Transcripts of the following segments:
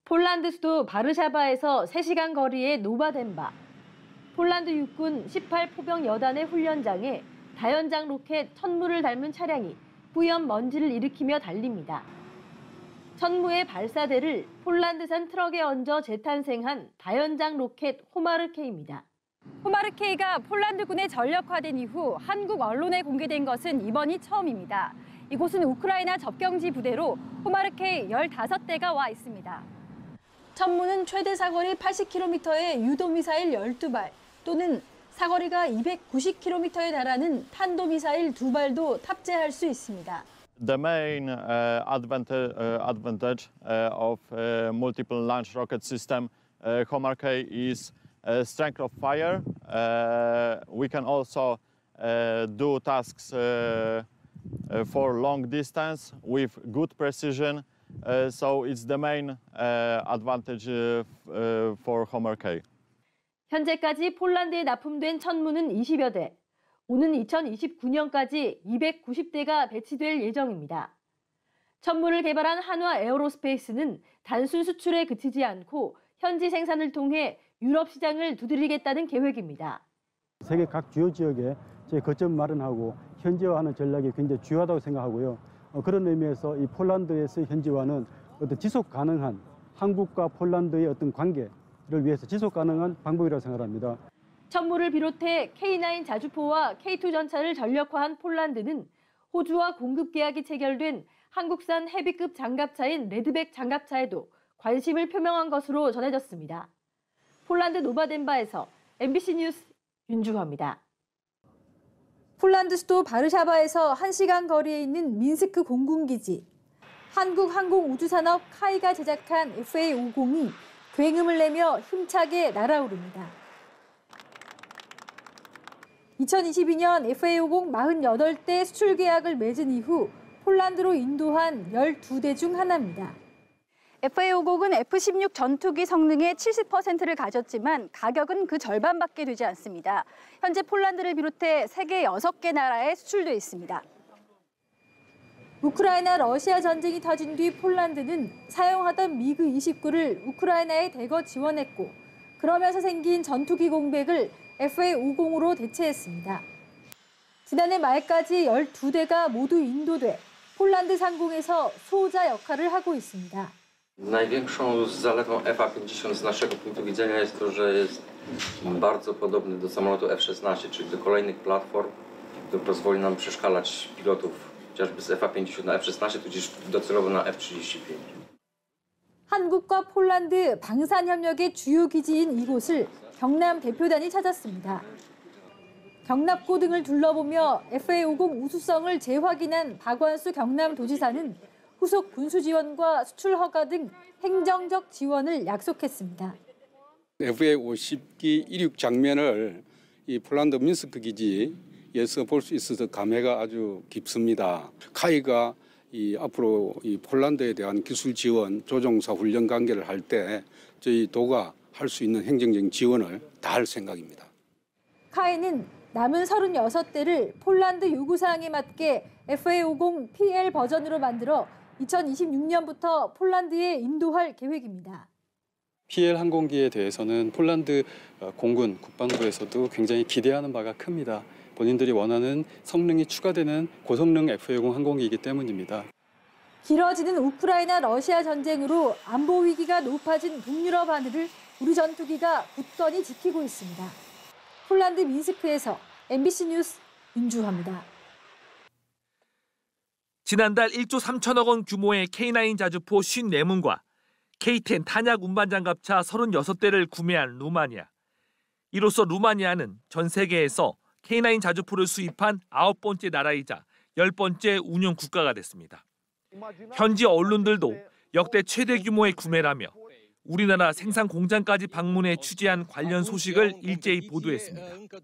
폴란드 수도 바르샤바에서 3시간 거리의 노바덴바. 폴란드 육군 18포병 여단의 훈련장에 다연장 로켓 천무를 닮은 차량이 뿌연 먼지를 일으키며 달립니다. 천무의 발사대를 폴란드산 트럭에 얹어 재탄생한 다연장 로켓 호마르케입니다. 호마르케이가 폴란드군에 전력화된 이후 한국 언론에 공개된 것은 이번이 처음입니다. 이곳은 우크라이나 접경지 부대로 호마르케이 15대가 와 있습니다. 천무는 최대 사거리 80km의 유도미사일 12발 또는 사거리가 290km에 달하는 탄도미사일 2발도 탑재할 수 있습니다. The main advantage of multiple launch rocket system Homarkey is strength of fire. We can also do tasks for long distance with good precision. So it's the main advantage for Homarkey. 현재까지 폴란드에 납품된 천무는 20여 대. 오는 2029년까지 290대가 배치될 예정입니다. 천무를 개발한 한화 에어로스페이스는 단순 수출에 그치지 않고 현지 생산을 통해 유럽 시장을 두드리겠다는 계획입니다. 세계 각 주요 지역에 저희 거점 마련하고 현지화하는 전략이 굉장히 중요하다고 생각하고요. 그런 의미에서 이 폴란드에서의 현지화는 어떤 지속 가능한 한국과 폴란드의 어떤 관계를 위해서 지속 가능한 방법이라고 생각합니다. 천무를 비롯해 K9 자주포와 K2 전차를 전력화한 폴란드는 호주와 공급 계약이 체결된 한국산 헤비급 장갑차인 레드백 장갑차에도 관심을 표명한 것으로 전해졌습니다. 폴란드 노바덴바에서 MBC 뉴스 윤주화입니다. 폴란드 수도 바르샤바에서 1시간 거리에 있는 민스크 공군기지. 한국 항공우주산업 카이가 제작한 FA-50이 굉음을 내며 힘차게 날아오릅니다. 2022년 FA-50 48대 수출 계약을 맺은 이후 폴란드로 인도한 12대 중 하나입니다. FA-50은 F-16 전투기 성능의 70%를 가졌지만 가격은 그 절반밖에 되지 않습니다. 현재 폴란드를 비롯해 세계 6개 나라에 수출돼 있습니다. 우크라이나 러시아 전쟁이 터진 뒤 폴란드는 사용하던 미그 29를 우크라이나에 대거 지원했고 그러면서 생긴 전투기 공백을 FA-50으로 대체했습니다. 지난해 말까지 12대가 모두 인도돼 폴란드 상공에서 수호자 역할을 하고 있습니다. Największą zaletą FA-50 z naszego punktu widzenia jest to, że jest bardzo podobny do samolotu F-16, czyli do kolejnych platform, które pozwoli nam przeszkalać pilotów chociażby z FA-50 na F-16, tudzież docelowo na F-35. 한국과 폴란드 방산협력의 주요 기지인 이곳을 경남 대표단이 찾았습니다. 경납고 등을 둘러보며 FA-50 우수성을 재확인한 박완수 경남도지사는 후속 군수 지원과 수출 허가 등 행정적 지원을 약속했습니다. FA-50기 이륙 장면을 이 폴란드 민스크 기지에서 볼 수 있어서 감회가 아주 깊습니다. 카이가 앞으로 이 폴란드에 대한 기술 지원, 조종사 훈련 관계를 할 때 저희 도가 할 수 있는 행정적인 지원을 다 할 생각입니다. 카이는 남은 36대를 폴란드 요구사항에 맞게 FA-50 PL 버전으로 만들어 2026년부터 폴란드에 인도할 계획입니다. PL 항공기에 대해서는 폴란드 공군, 국방부에서도 굉장히 기대하는 바가 큽니다. 본인들이 원하는 성능이 추가되는 고성능 F-50 항공기이기 때문입니다. 길어지는 우크라이나 러시아 전쟁으로 안보 위기가 높아진 북유럽 하늘을 우리 전투기가 굳건히 지키고 있습니다. 폴란드 민스크에서 MBC 뉴스 윤주화입니다. 지난달 1조 3천억 원 규모의 K9 자주포 54문과 K10 탄약 운반 장갑차 36대를 구매한 루마니아. 이로써 루마니아는 전 세계에서 K9 자주포를 수입한 9번째 나라이자 10번째 운용 국가가 됐습니다. 현지 언론들도 역대 최대 규모의 구매라며 우리나라 생산 공장까지 방문해 취재한 관련 소식을 일제히 보도했습니다.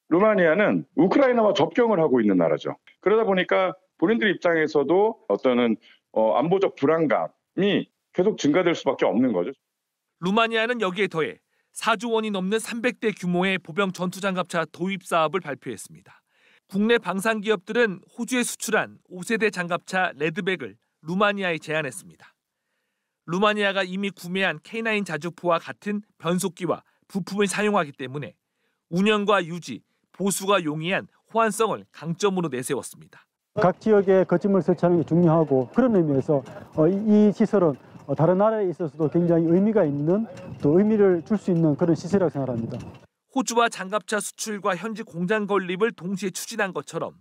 루마니아는 우크라이나와 접경을 하고 있는 나라죠. 그러다 보니까 본인들 입장에서도 어떤 안보적 불안감이 계속 증가될 수밖에 없는 거죠. 루마니아는 여기에 더해 4조 원이 넘는 300대 규모의 보병 전투장갑차 도입 사업을 발표했습니다. 국내 방산 기업들은 호주에 수출한 5세대 장갑차 레드백을 루마니아에 제안했습니다. 루마니아가 이미 구매한 K9 자주포와 같은 변속기와 부품을 사용하기 때문에 운영과 유지, 보수가 용이한 호환성을 강점으로 내세웠습니다. 각 지역에 거점을 설치하는 게 중요하고 그런 의미에서 이 시설은 다른 나라에 있어서도 굉장히 의미가 있는 또 의미를 줄 수 있는 그런 시설이라고 생각합니다. 호주와 장갑차 수출과 현지 공장 건립을 동시에 추진한 것처럼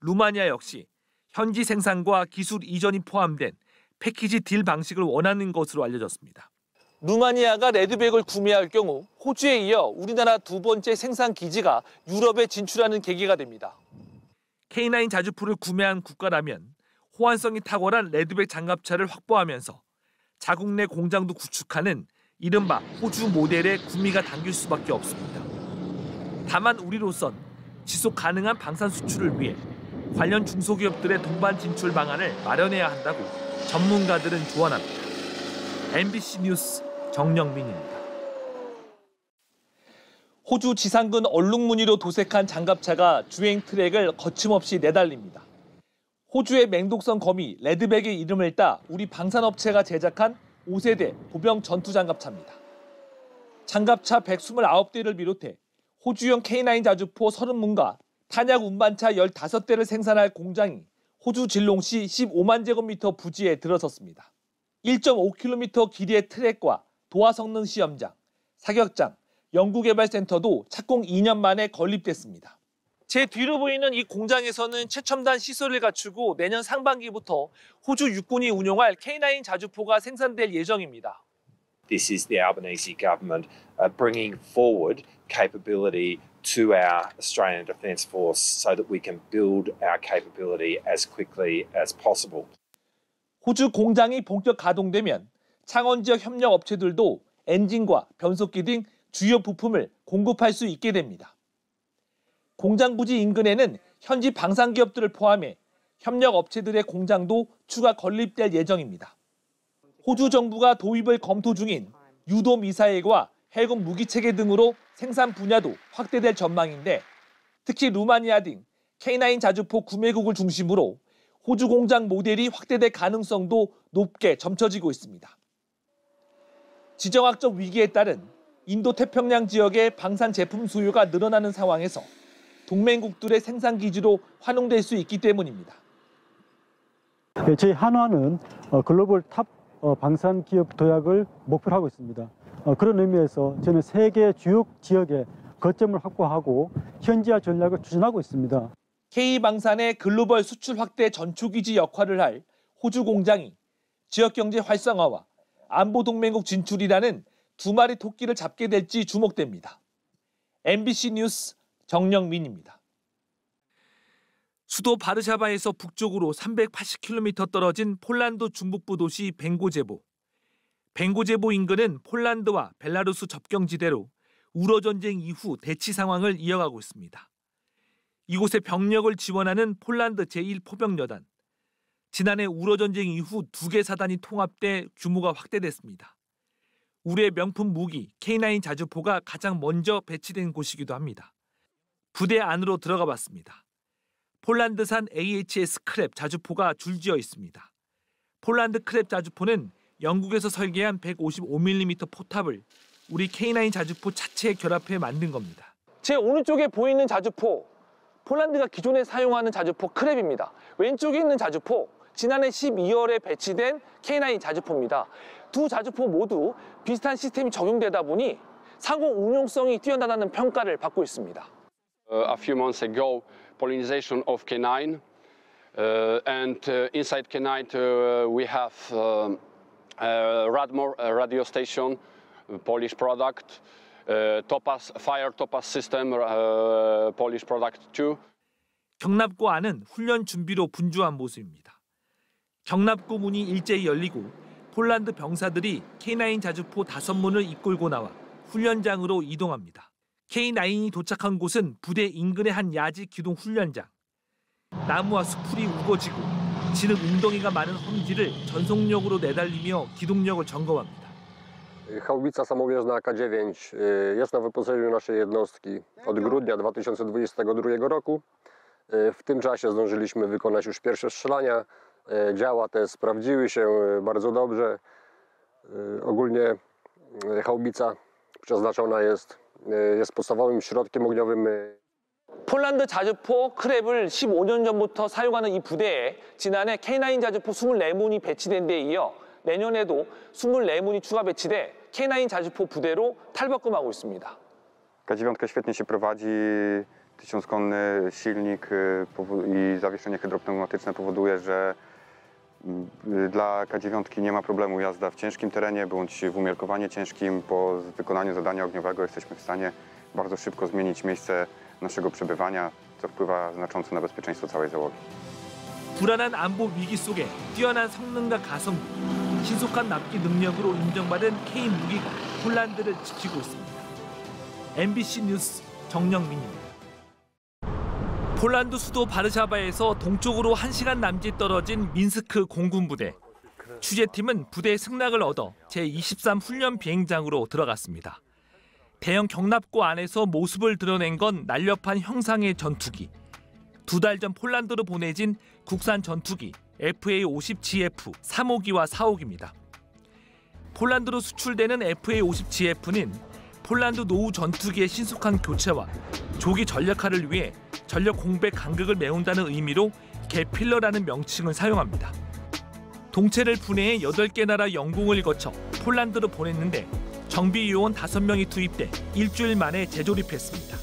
루마니아 역시 현지 생산과 기술 이전이 포함된 패키지 딜 방식을 원하는 것으로 알려졌습니다. 루마니아가 레드백을 구매할 경우 호주에 이어 우리나라 두 번째 생산 기지가 유럽에 진출하는 계기가 됩니다. K9 자주포를 구매한 국가라면 호환성이 탁월한 레드백 장갑차를 확보하면서 자국 내 공장도 구축하는 이른바 호주 모델의 구미가 당길 수밖에 없습니다. 다만 우리로선 지속 가능한 방산 수출을 위해 관련 중소기업들의 동반 진출 방안을 마련해야 한다고 전문가들은 조언합니다. MBC 뉴스 정영민입니다. 호주 지상군 얼룩무늬로 도색한 장갑차가 주행 트랙을 거침없이 내달립니다. 호주의 맹독성 거미 레드백의 이름을 따 우리 방산업체가 제작한 5세대 보병 전투장갑차입니다. 장갑차 129대를 비롯해 호주형 K9 자주포 30문과 탄약 운반차 15대를 생산할 공장이 호주 진롱시 15만 제곱미터 부지에 들어섰습니다. 1.5km 길이의 트랙과 도하 성능 시험장, 사격장, 연구개발센터도 착공 2년 만에 건립됐습니다. 제 뒤로 보이는 이 공장에서는 최첨단 시설을 갖추고 내년 상반기부터 호주 육군이 운용할 K9 자주포가 생산될 예정입니다. This is the Albanese government bringing forward capability to our Australian Defence Force so that we can build our capability as quickly as possible. 호주 공장이 본격 가동되면 창원 지역 협력 업체들도 엔진과 변속기 등 주요 부품을 공급할 수 있게 됩니다. 공장 부지 인근에는 현지 방산기업들을 포함해 협력 업체들의 공장도 추가 건립될 예정입니다. 호주 정부가 도입을 검토 중인 유도 미사일과 해군 무기체계 등으로 생산 분야도 확대될 전망인데 특히 루마니아 등 K9 자주포 구매국을 중심으로 호주 공장 모델이 확대될 가능성도 높게 점쳐지고 있습니다. 지정학적 위기에 따른 인도 태평양 지역의 방산 제품 수요가 늘어나는 상황에서 동맹국들의 생산 기지로 활용될 수 있기 때문입니다. 저희 한화는 글로벌 탑 방산 기업 도약을 목표로 하고 있습니다. 그런 의미에서 저는 세계 주요 지역에 거점을 확보하고 현지화 전략을 추진하고 있습니다. K방산의 글로벌 수출 확대 전초기지 역할을 할 호주 공장이 지역경제 활성화와 안보동맹국 진출이라는 두 마리 토끼를 잡게 될지 주목됩니다. MBC 뉴스 정영민입니다. 수도 바르샤바에서 북쪽으로 380km 떨어진 폴란드 중북부 도시 벵고제보. 벵고제보 인근은 폴란드와 벨라루스 접경지대로 우러전쟁 이후 대치 상황을 이어가고 있습니다. 이곳에 병력을 지원하는 폴란드 제1포병여단. 지난해 우러전쟁 이후 2개 사단이 통합돼 규모가 확대됐습니다. 우리의 명품 무기 K9 자주포가 가장 먼저 배치된 곳이기도 합니다. 부대 안으로 들어가 봤습니다. 폴란드산 AHS 크랩 자주포가 줄지어 있습니다. 폴란드 크랩 자주포는 영국에서 설계한 155mm 포탑을 우리 K9 자주포 차체에 결합해 만든 겁니다. 제 오른쪽에 보이는 자주포, 폴란드가 기존에 사용하는 자주포 크랩입니다. 왼쪽에 있는 자주포, 지난해 12월에 배치된 K9 자주포입니다. 두 자주포 모두 비슷한 시스템이 적용되다 보니 상호 운용성이 뛰어나다는 평가를 받고 있습니다. A few months ago, Polynesian of K9, and inside K9 we have Radmor radio station, Polish product, Topaz fire Topaz system, Polish product too. 경납고 안은 훈련 준비로 분주한 모습입니다. 경납고 문이 일제히 열리고 폴란드 병사들이 K9 자주포 5문을 이끌고 나와 훈련장으로 이동합니다. K9이 도착한 곳은 부대 인근의 한 야지 기동 훈련장. 나무와 수풀이 우거지고 진흙 웅덩이가 많은 험지를 전속력으로 내달리며 기동력을 점검합니다. Haubica samowieżna K9 jest na wyposażeniu naszej jednostki od grudnia 2022 roku. W tym czasie zdążyliśmy wykonać już pierwsze strzelania. Działa te sprawdziły się bardzo dobrze. Ogólnie haubica przeznaczona jest podstawowym środkiem ogniowym. 폴란드 자주포 크랩을 15년 전부터 사용하는 이 부대에 지난해 K9 자주포 24문이 배치된 데 이어 내년에도 24문이 추가 배치돼 K9 자주포 부대로 탈바꿈하고 있습니다. K9 świetnie się prowadzi, 1000-konny silnik i zawieszenie hydropneumatyczne powoduje, że dla K9 nie ma problemu jazda w ciężkim terenie bądź w umiarkowanie ciężkim. Po wykonaniu zadania ogniowego jesteśmy w stanie bardzo szybko zmienić miejsce naszego przebywania, co wpływa znacząco na bezpieczeństwo całej załogi. 불안한 안보 위기 속에 뛰어난 성능과 가성비, 신속한 납기 능력으로 인정받은 K 무기가 폴란드를 지키고 있습니다. MBC 뉴스 정영민입니다. 폴란드 수도 바르샤바에서 동쪽으로 1시간 남짓 떨어진 민스크 공군부대. 취재팀은 부대의 승낙을 얻어 제23 훈련 비행장으로 들어갔습니다. 대형 경납고 안에서 모습을 드러낸 건 날렵한 형상의 전투기. 2달 전 폴란드로 보내진 국산 전투기 FA-50GF 3호기와 4호기입니다. 폴란드로 수출되는 FA-50GF는 폴란드 노후 전투기의 신속한 교체와 조기 전력화를 위해 전력 공백 간극을 메운다는 의미로 개필러라는 명칭을 사용합니다. 동체를 분해해 8개 나라 영공을 거쳐 폴란드로 보냈는데 정비 요원 5명이 투입돼 일주일 만에 재조립했습니다.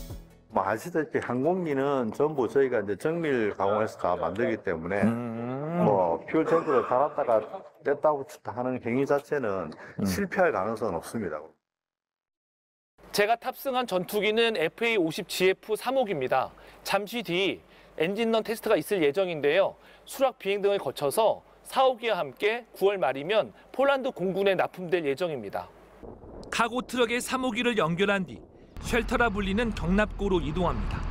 아시다시피 항공기는 전부 저희가 이제 정밀 가공해서 다 만들기 때문에 퓨얼 탱크를 달았다가 뗐다 붙였다 하는 행위 자체는 실패할 가능성은 없습니다. 제가 탑승한 전투기는 FA-50GF 3호기입니다. 잠시 뒤 엔진런 테스트가 있을 예정인데요. 수락 비행 등을 거쳐서 4호기와 함께 9월 말이면 폴란드 공군에 납품될 예정입니다. 카고 트럭에 3호기를 연결한 뒤 쉘터라 불리는 경납고로 이동합니다.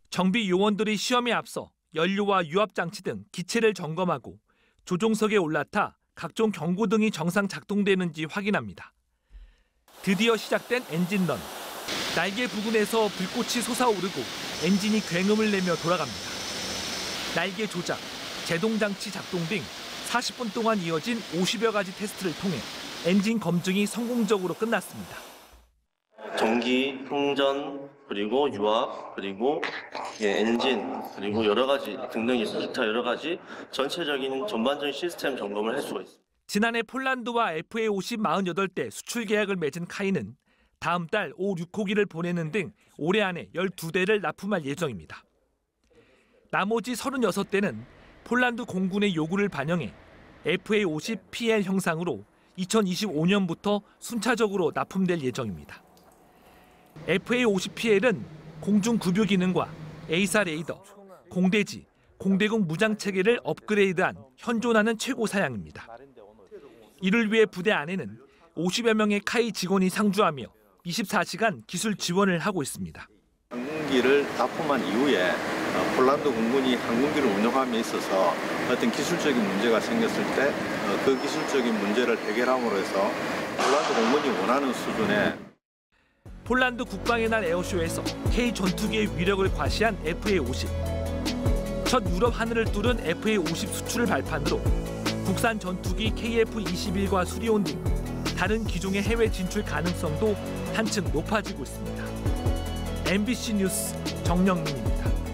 정비 요원들이 시험에 앞서 연료와 유압장치 등 기체를 점검하고 조종석에 올라타 각종 경고등이 정상 작동되는지 확인합니다. 드디어 시작된 엔진런. 날개 부근에서 불꽃이 솟아오르고 엔진이 굉음을 내며 돌아갑니다. 날개 조작, 제동장치 작동 등 40분 동안 이어진 50여 가지 테스트를 통해 엔진 검증이 성공적으로 끝났습니다. 전기, 풍전, 그리고 유압, 그리고 엔진, 그리고 여러 가지 등등 기타 여러 가지 전체적인 전반적인 시스템 점검을 할 수가 있습니다. 지난해 폴란드와 FA-50 48대 수출 계약을 맺은 카이는 다음 달 O6호기를 보내는 등 올해 안에 12대를 납품할 예정입니다. 나머지 36대는 폴란드 공군의 요구를 반영해 FA-50PL 형상으로 2025년부터 순차적으로 납품될 예정입니다. FA-50PL은 공중 구뷰 기능과 A사 레이더, 공대지, 공대공 무장 체계를 업그레이드한 현존하는 최고 사양입니다. 이를 위해 부대 안에는 50여 명의 카이 직원이 상주하며 24시간 기술 지원을 하고 있습니다. 항공기를 납품한 이후에 폴란드 공군이 항공기를 운영함에 있어서 어떤 기술적인 문제가 생겼을 때 그 기술적인 문제를 해결함으로 해서 폴란드 공군이 원하는 수준의 폴란드 국방의 날 에어쇼에서 K 전투기의 위력을 과시한 FA-50. 첫 유럽 하늘을 뚫은 FA-50 수출을 발판으로 국산 전투기 KF-21과 수리온 등 다른 기종의 해외 진출 가능성도 한층 높아지고 있습니다. MBC 뉴스 정영민입니다.